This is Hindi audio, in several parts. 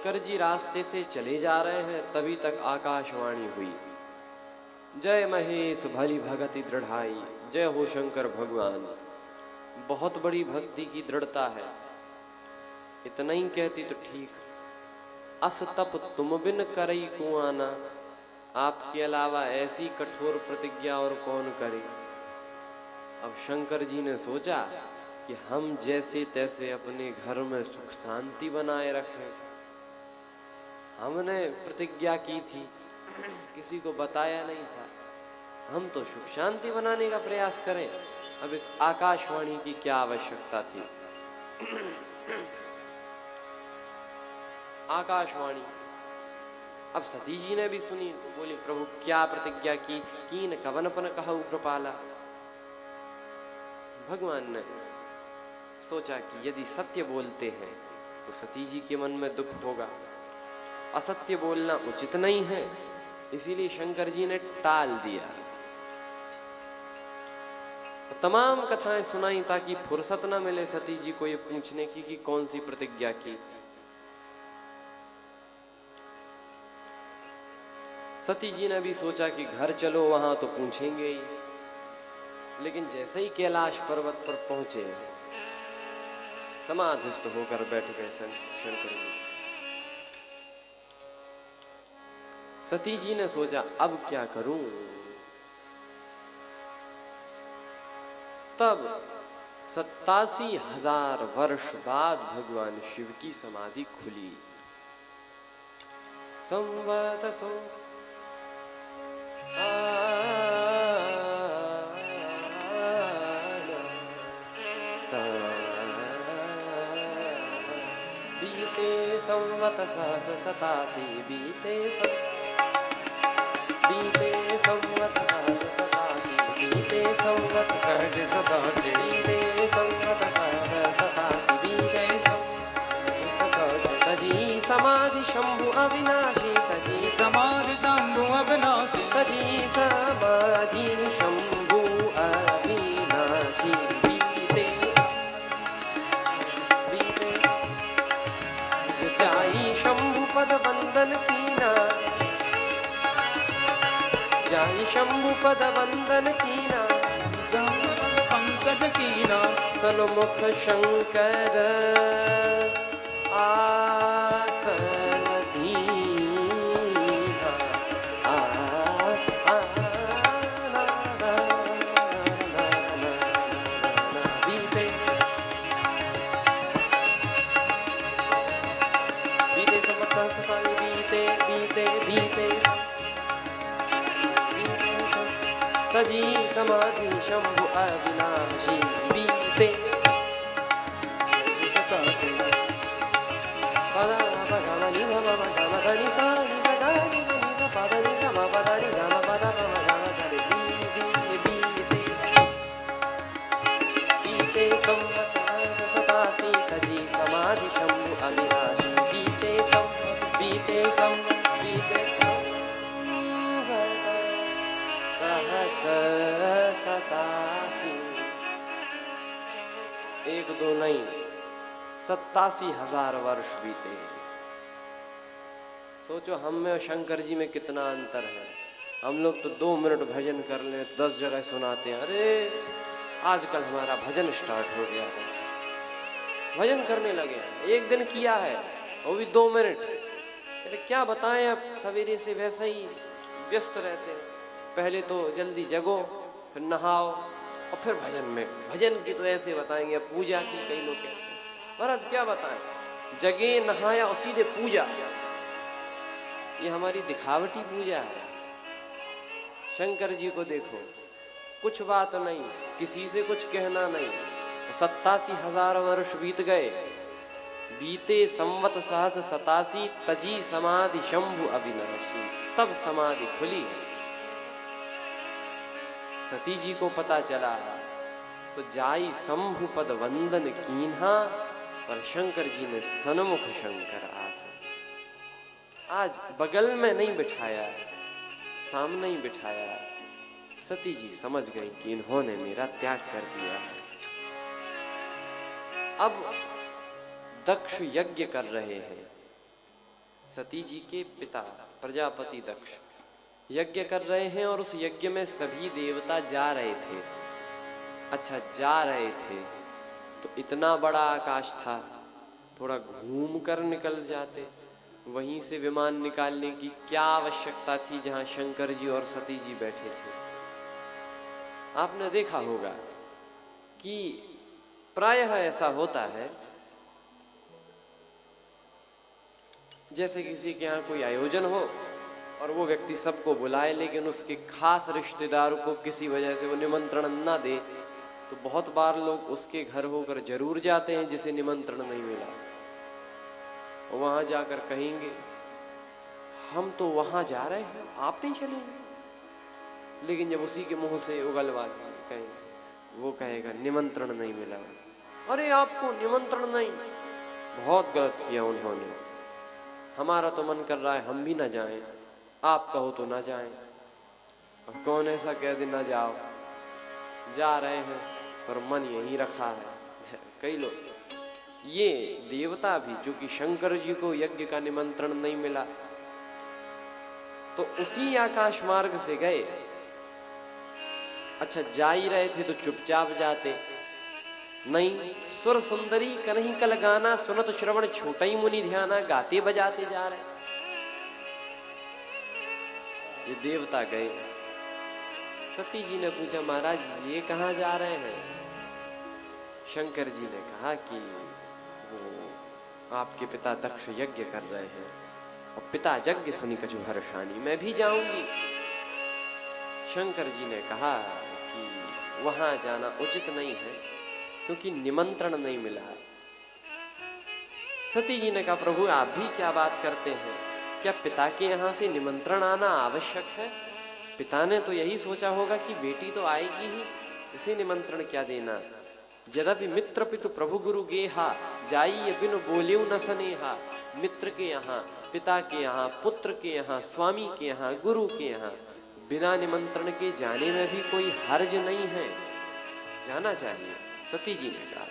शंकर जी रास्ते से चले जा रहे हैं, तभी तक आकाशवाणी हुई, जय महेश भली भगति दृढ़ाई, जय हो शंकर भगवान। बहुत बड़ी भक्ति की दृढ़ता है। इतना ही कहती तो ठीक। अस तप तुम बिन करई को आना, आपके अलावा ऐसी कठोर प्रतिज्ञा और कौन करे। अब शंकर जी ने सोचा कि हम जैसे तैसे अपने घर में सुख शांति बनाए रखें। हमने प्रतिज्ञा की थी, किसी को बताया नहीं था, हम तो सुख शांति बनाने का प्रयास करें। अब इस आकाशवाणी की क्या आवश्यकता थी। आकाशवाणी अब सती जी ने भी सुनी, बोली प्रभु क्या प्रतिज्ञा की, कीन कवनपन कहु कृपाला। भगवान ने सोचा कि यदि सत्य बोलते हैं तो सती जी के मन में दुख होगा, असत्य बोलना उचित नहीं है, इसीलिए शंकर जी ने टाल दिया। तो तमाम कथाएं सुनाई ताकि फुर्सत न मिले सती जी को ये पूछने की कि कौन सी प्रतिज्ञा की। सती जी ने भी सोचा कि घर चलो, वहां तो पूछेंगे ही। लेकिन जैसे ही कैलाश पर्वत पर पहुंचे, समाधिस्थ होकर बैठ गए शंकर जी। सती जी ने सोचा अब क्या करूं। तब 87,000 वर्ष बाद भगवान शिव की समाधि खुली। संवत सो बीते संवत सहस 87 बीते संवत सहस 87 बीते संवत सहज 87 बीते संवत सहस 87 बीते 87 तजी समाधि शंभु अविनाशी, तजी समाधि शंभु अविनाशी, तजी समाधि शंभु अविनाशी। जाई शंभु पद वंदन कीना, जाई शंभु पद वंदन कीना, पंकज कीना, सन्मुख शंकर आसन दीना। बीते बीते संवत्सर बीते बीते बीते तजी समाधि शंभु अविनाशी बीते 87 पदा पगमनि नम पगमनि सा नि गनि नि पदनि सम पदनि गम पद पम गम धरि बीते बीते संवत्सर 87 तजी समाधि शंभु अविनाशी बीते सहस 87। एक दो नहीं, 87,000 वर्ष बीते। सोचो हम में और शंकर जी में कितना अंतर है। हम लोग तो 2 मिनट भजन कर लें 10 जगह सुनाते हैं। अरे आजकल हमारा भजन स्टार्ट हो गया है, भजन करने लगे। एक दिन किया है वो भी 2 मिनट। अरे क्या बताएं, अब सवेरे से वैसे ही व्यस्त रहते हैं। पहले तो जल्दी जगो, फिर नहाओ और फिर भजन में। भजन की तो ऐसे बताएंगे, पूजा की कई लोग कहते हैं। महाराज क्या बताएं, जगे नहाया और सीधे पूजा। ये हमारी दिखावटी पूजा है। शंकर जी को देखो, कुछ बात नहीं, किसी से कुछ कहना नहीं। 87,000 वर्ष बीत गए, बीते संवत सहस 87 तजी समाधि शंभु अविनाशी। तब समाधि खुली। सती जी को पता चला तो जाई शंभु पद वंदन कीन्हा, पर शंकर जी ने सन्मुख शंकर आसन। आज बगल में नहीं बिठाया, सामने ही बिठाया। सती जी समझ गई कि इन्होंने मेरा त्याग कर दिया है। अब दक्ष यज्ञ कर रहे हैं, सती जी के पिता प्रजापति दक्ष यज्ञ कर रहे हैं और उस यज्ञ में सभी देवता जा रहे थे। अच्छा, जा रहे थे तो इतना बड़ा आकाश था, थोड़ा घूम कर निकल जाते। वहीं से विमान निकालने की क्या आवश्यकता थी जहां शंकर जी और सती जी बैठे थे। आपने देखा होगा कि प्रायः ऐसा होता है, जैसे किसी के यहाँ कोई आयोजन हो और वो व्यक्ति सबको बुलाए, लेकिन उसके खास रिश्तेदार को किसी वजह से वो निमंत्रण ना दे, तो बहुत बार लोग उसके घर होकर जरूर जाते हैं जिसे निमंत्रण नहीं मिला। वहां जाकर कहेंगे हम तो वहां जा रहे हैं, आप नहीं चलेंगे। लेकिन जब उसी के मुंह से उगलवा कहेंगे, वो कहेगा निमंत्रण नहीं मिला। अरे आपको निमंत्रण नहीं, बहुत गलत किया उन्होंने, हमारा तो मन कर रहा है हम भी ना जाएं, आप कहो तो ना जाएं। और कौन ऐसा कह दे ना जाओ, जा रहे हैं पर मन यहीं रखा है। कई लोग, ये देवता भी, जो कि शंकर जी को यज्ञ का निमंत्रण नहीं मिला, तो उसी आकाश मार्ग से गए। अच्छा, जा ही रहे थे तो चुपचाप जाते नहीं। सुर सुंदरी कन्ही कल गाना, सुनत श्रवण छोटई मुनि ध्याना, गाते बजाते जा रहे। ये देवता गए। सती जी ने पूछा महाराज ये कहाँ जा रहे हैं? शंकर जी ने कहा कि वो आपके पिता दक्ष यज्ञ कर रहे हैं और पिता यज्ञ सुनी कछु हर्षानी, मैं भी जाऊंगी। शंकर जी ने कहा कि वहां जाना उचित नहीं है क्योंकि निमंत्रण नहीं मिला। सती जी ने कहा प्रभु आप भी क्या बात करते हैं, क्या पिता के यहाँ से निमंत्रण आना आवश्यक है? पिता ने तो यही सोचा होगा कि बेटी तो आएगी ही, इसे निमंत्रण क्या देना। यद्यपि मित्र पितु प्रभु गुरु गेहा, जाई बिनु बोलियो न सनेहा। मित्र के यहाँ, पिता के यहाँ, पुत्र के यहाँ, स्वामी के यहाँ, गुरु के यहाँ बिना निमंत्रण के जाने में भी कोई हर्ज नहीं है, जाना चाहिए। सती जी ने कहा।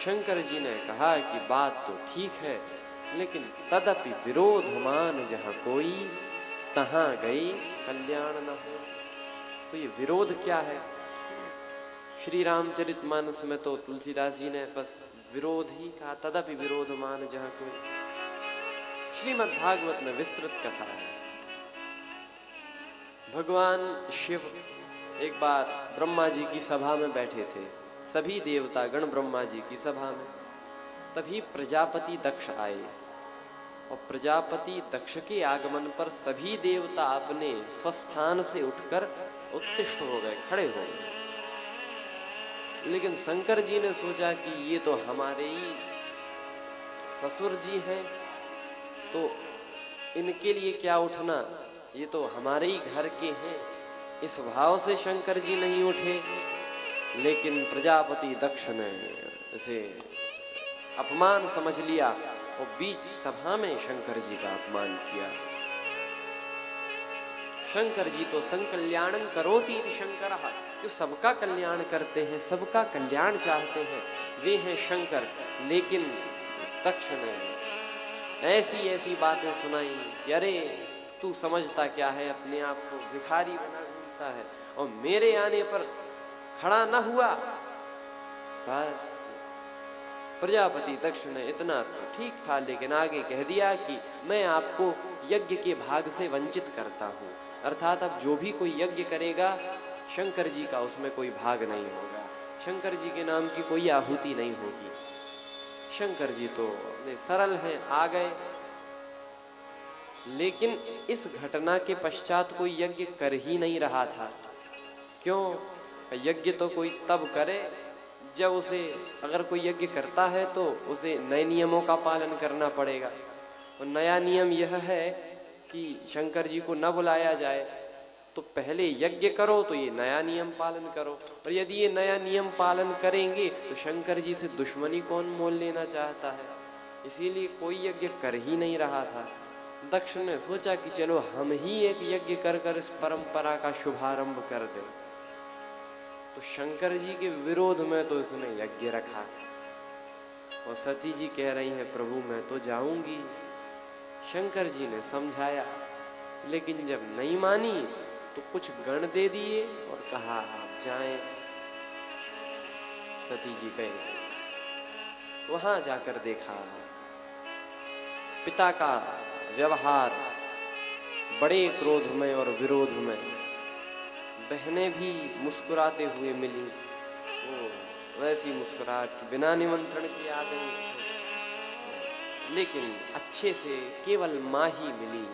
शंकर जी ने कहा कि बात तो ठीक है, लेकिन तदपि विरोध मान जहां कोई, तहां गई कल्याण न हो। तो ये विरोध क्या है? श्री रामचरितमानस में तो तुलसीदास जी ने बस विरोध ही कहा, तदपि विरोध मान जहां कोई। श्रीमद् भागवत में विस्तृत कथा है। भगवान शिव एक बार ब्रह्मा जी की सभा में बैठे थे, सभी देवता गण ब्रह्मा जी की सभा में। तभी प्रजापति दक्ष आए और प्रजापति दक्ष के आगमन पर सभी देवता अपने स्वस्थान से उठकर उत्तिष्ठ हो गए, खड़े हो गए। लेकिन शंकर जी ने सोचा कि ये तो हमारे ही ससुर जी हैं, तो इनके लिए क्या उठना, ये तो हमारे ही घर के हैं। इस भाव से शंकर जी नहीं उठे। लेकिन प्रजापति दक्ष ने इसे अपमान समझ लिया और बीच सभा में शंकर जी का अपमान किया। शंकर जी तो संकल्याणं करोति इति शंकरः, जो सबका कल्याण करते हैं, सबका कल्याण चाहते हैं, वे हैं शंकर। लेकिन दक्ष ने ऐसी ऐसी बातें सुनाई कि अरे तू समझता क्या है, अपने आप को भिखारी बना घूमता है और मेरे आने पर खड़ा न हुआ। बस प्रजापति दक्ष ने इतना तो ठीक था, लेकिन आगे कह दिया कि मैं आपको यज्ञ के भाग से वंचित करता हूं। अर्थात अब जो भी कोई यज्ञ करेगा शंकर जी का उसमें कोई भाग नहीं होगा, शंकर जी के नाम की कोई आहुति नहीं होगी। शंकर जी तो सरल हैं, आ गए। लेकिन इस घटना के पश्चात कोई यज्ञ कर ही नहीं रहा था। क्यों? यज्ञ तो कोई तब करे जब उसे, अगर कोई यज्ञ करता है तो उसे नए नियमों का पालन करना पड़ेगा। और नया नियम यह है कि शंकर जी को न बुलाया जाए, तो पहले यज्ञ करो तो ये नया नियम पालन करो। और यदि ये नया नियम पालन करेंगे तो शंकर जी से दुश्मनी कौन मोल लेना चाहता है। इसीलिए कोई यज्ञ कर ही नहीं रहा था। दक्ष ने सोचा कि चलो हम ही एक यज्ञ कर कर इस परंपरा का शुभारंभ कर दें। तो शंकर जी के विरोध में तो इसने यज्ञ रखा। और सती जी कह रही हैं प्रभु मैं तो जाऊंगी, शंकर जी ने समझाया, लेकिन जब नहीं मानी तो कुछ गण दे दिए और कहा आप जाएं। सती जी गए, वहां जाकर देखा पिता का व्यवहार बड़े क्रोध में और विरोध में। बहनें भी मुस्कुराते हुए मिली, वो वैसी मुस्कुराहट बिना निमंत्रण के आ गई, लेकिन अच्छे से केवल माँ ही मिली।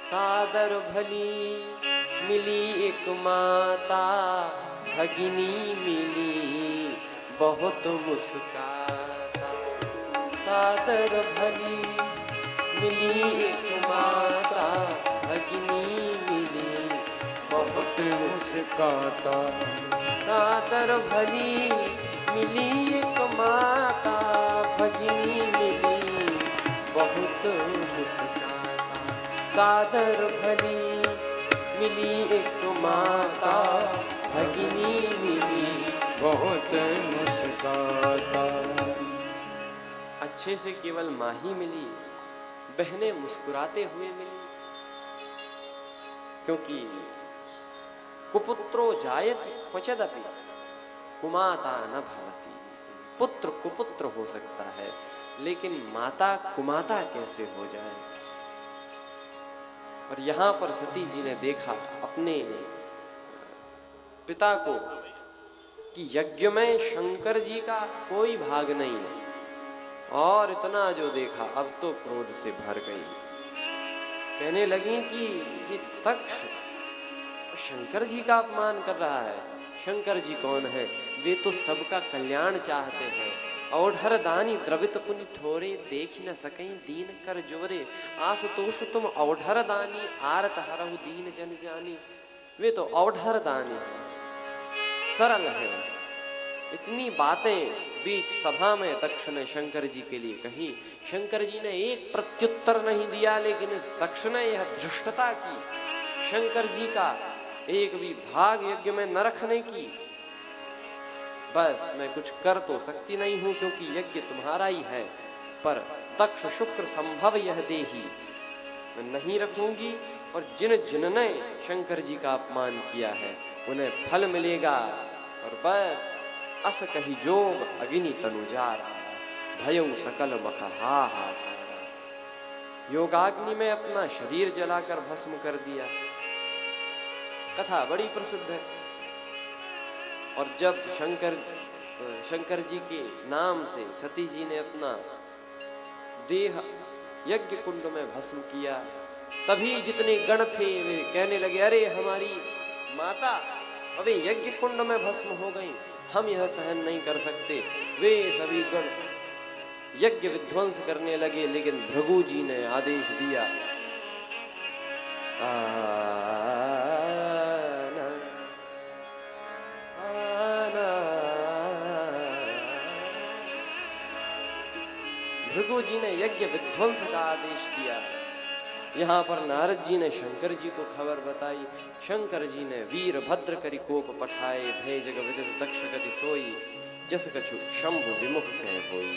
सादर भली मिली एक माता, भगिनी मिली बहुत मुस्काता। सादर भली मिली एक माता, भगिनी मिली बहुत मुस्काता। सादर भली मिली एक माता, भगिनी मिली बहुत मुस्काता। सादर भली मिली एक माता, भगिनी मिली बहुत मुस्काता। अच्छे से केवल माँ ही मिली, बहनें मुस्कुराते हुए मिली। क्योंकि कुपुत्रो जायते क्वचिदपि कुमाता न भवति। पुत्र कुपुत्र हो सकता है, लेकिन माता कुमाता कैसे हो जाए। और यहां पर सती जी ने देखा अपने पिता को कि यज्ञ में शंकर जी का कोई भाग नहीं, और इतना जो देखा अब तो क्रोध से भर गई। कहने लगी कि ये तक्ष शंकर जी का अपमान कर रहा है। शंकर जी कौन है? वे तो सबका कल्याण चाहते हैं। औढ़र दानी द्रवित पुनि ठोरे, देख न सकई दीन कर जोरे। आशुतोष तुम औढ़र दानी, आरत हरहु दीन जन जानी। वे तो औढ़र दानी सरल है। इतनी बातें बीच सभा में दक्ष ने शंकर जी के लिए कही। शंकर जी ने एक प्रत्युत्तर नहीं दिया, लेकिन इस दक्ष ने यह धृष्टता की शंकर जी का एक भी भाग यज्ञ में न रखने की। बस मैं कुछ कर तो सकती नहीं हूं, क्योंकि यज्ञ तुम्हारा ही है, पर दक्ष शुक्र संभव यह देही, मैं नहीं रखूंगी। और जिन जिनने शंकर जी का अपमान किया है उन्हें फल मिलेगा। और बस अस कही जोग अग्नि तनुजारा, भयउ सकल मख हा। योगाग्नि में अपना शरीर जलाकर भस्म कर दिया। कथा बड़ी प्रसिद्ध है। और जब शंकर जी के नाम से सती जी ने अपना देह यज्ञ कुंड में भस्म किया, तभी जितने गण थे वे कहने लगे, अरे हमारी माता अबे यज्ञ कुंड में भस्म हो गई, हम यह सहन नहीं कर सकते। वे सभी गण यज्ञ विध्वंस करने लगे, लेकिन भृगु जी ने आदेश दिया, भृगु जी ने यज्ञ विध्वंस का आदेश दिया। यहाँ पर नारद जी ने शंकर जी को खबर बताई। शंकर जी ने वीर भद्र करि कोप पठाए, भय जग विदित दक्ष गति सोई, जस कछु शंभु विमुख कह होई।